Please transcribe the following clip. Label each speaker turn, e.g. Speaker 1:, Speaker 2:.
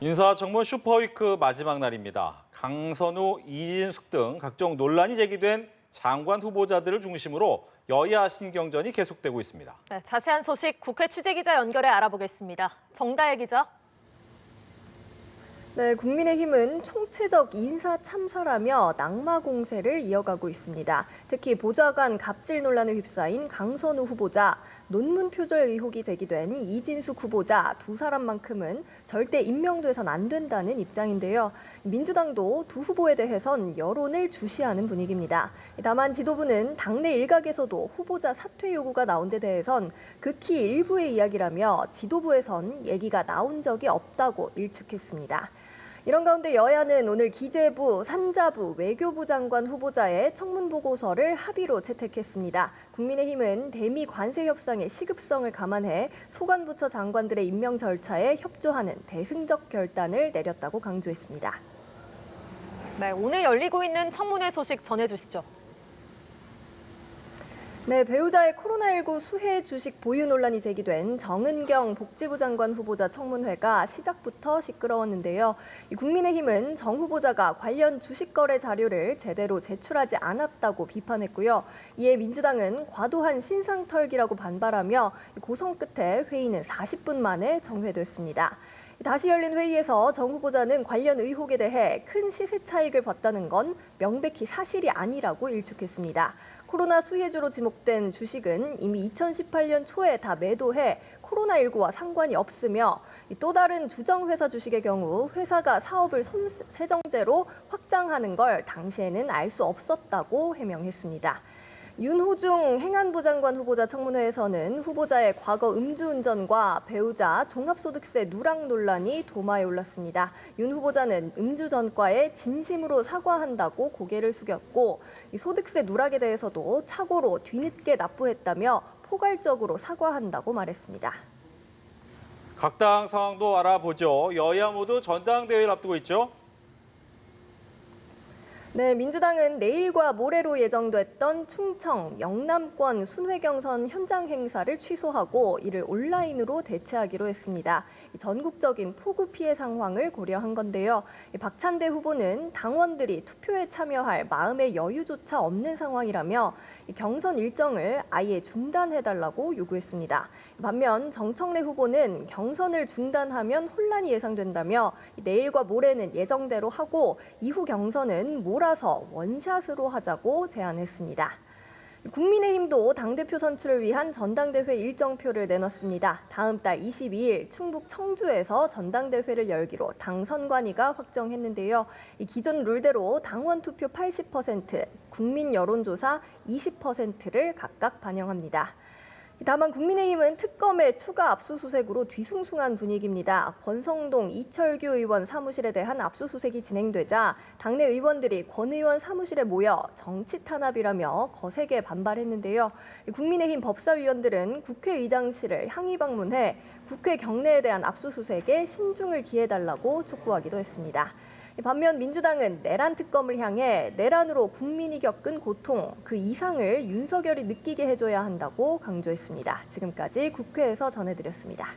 Speaker 1: 인사청문 슈퍼위크 마지막 날입니다. 강선우, 이진숙 등 각종 논란이 제기된 장관 후보자들을 중심으로 여야 신경전이 계속되고 있습니다.
Speaker 2: 네, 자세한 소식 국회 취재기자 연결해 알아보겠습니다. 정다혜 기자.
Speaker 3: 네, 국민의힘은 총체적 인사 참사라며 낙마 공세를 이어가고 있습니다. 특히 보좌관 갑질 논란에 휩싸인 강선우 후보자, 논문 표절 의혹이 제기된 이진숙 후보자 두 사람만큼은 절대 임명돼선 안 된다는 입장인데요. 민주당도 두 후보에 대해선 여론을 주시하는 분위기입니다. 다만 지도부는 당내 일각에서도 후보자 사퇴 요구가 나온 데 대해선 극히 일부의 이야기라며 지도부에선 얘기가 나온 적이 없다고 일축했습니다. 이런 가운데 여야는 오늘 기재부, 산자부, 외교부 장관 후보자의 청문 보고서를 합의로 채택했습니다. 국민의힘은 대미 관세 협상의 시급성을 감안해 소관부처 장관들의 임명 절차에 협조하는 대승적 결단을 내렸다고 강조했습니다.
Speaker 2: 네, 오늘 열리고 있는 청문회 소식 전해주시죠.
Speaker 3: 네, 배우자의 코로나19 수혜 주식 보유 논란이 제기된 정은경 복지부 장관 후보자 청문회가 시작부터 시끄러웠는데요. 국민의힘은 정 후보자가 관련 주식 거래 자료를 제대로 제출하지 않았다고 비판했고요. 이에 민주당은 과도한 신상털기라고 반발하며 고성 끝에 회의는 40분 만에 정회됐습니다. 다시 열린 회의에서 정 후보자는 관련 의혹에 대해 큰 시세 차익을 봤다는 건 명백히 사실이 아니라고 일축했습니다. 코로나 수혜주로 지목된 주식은 이미 2018년 초에 다 매도해 코로나19와 상관이 없으며 또 다른 주정회사 주식의 경우 회사가 사업을 손세정제로 확장하는 걸 당시에는 알 수 없었다고 해명했습니다. 윤호중 행안부 장관 후보자 청문회에서는 후보자의 과거 음주운전과 배우자 종합소득세 누락 논란이 도마에 올랐습니다. 윤 후보자는 음주 전과에 진심으로 사과한다고 고개를 숙였고 이 소득세 누락에 대해서도 착오로 뒤늦게 납부했다며 포괄적으로 사과한다고 말했습니다.
Speaker 1: 각 당 상황도 알아보죠. 여야 모두 전당대회를 앞두고 있죠.
Speaker 3: 네, 민주당은 내일과 모레로 예정됐던 충청, 영남권 순회 경선 현장 행사를 취소하고 이를 온라인으로 대체하기로 했습니다. 전국적인 폭우 피해 상황을 고려한 건데요. 박찬대 후보는 당원들이 투표에 참여할 마음의 여유조차 없는 상황이라며 경선 일정을 아예 중단해달라고 요구했습니다. 반면 정청래 후보는 경선을 중단하면 혼란이 예상된다며 내일과 모레는 예정대로 하고 이후 경선은 몰아서 원샷으로 하자고 제안했습니다. 국민의힘도 당대표 선출을 위한 전당대회 일정표를 내놨습니다. 다음 달 22일 충북 청주에서 전당대회를 열기로 당 선관위가 확정했는데요. 기존 룰대로 당원 투표 80%, 국민 여론조사 20%를 각각 반영합니다. 다만 국민의힘은 특검의 추가 압수수색으로 뒤숭숭한 분위기입니다. 권성동, 이철규 의원 사무실에 대한 압수수색이 진행되자 당내 의원들이 권 의원 사무실에 모여 정치 탄압이라며 거세게 반발했는데요. 국민의힘 법사위원들은 국회의장실을 항의 방문해 국회 경내에 대한 압수수색에 신중을 기해달라고 촉구하기도 했습니다. 반면 민주당은 내란 특검을 향해 내란으로 국민이 겪은 고통, 그 이상을 윤석열이 느끼게 해줘야 한다고 강조했습니다. 지금까지 국회에서 전해드렸습니다.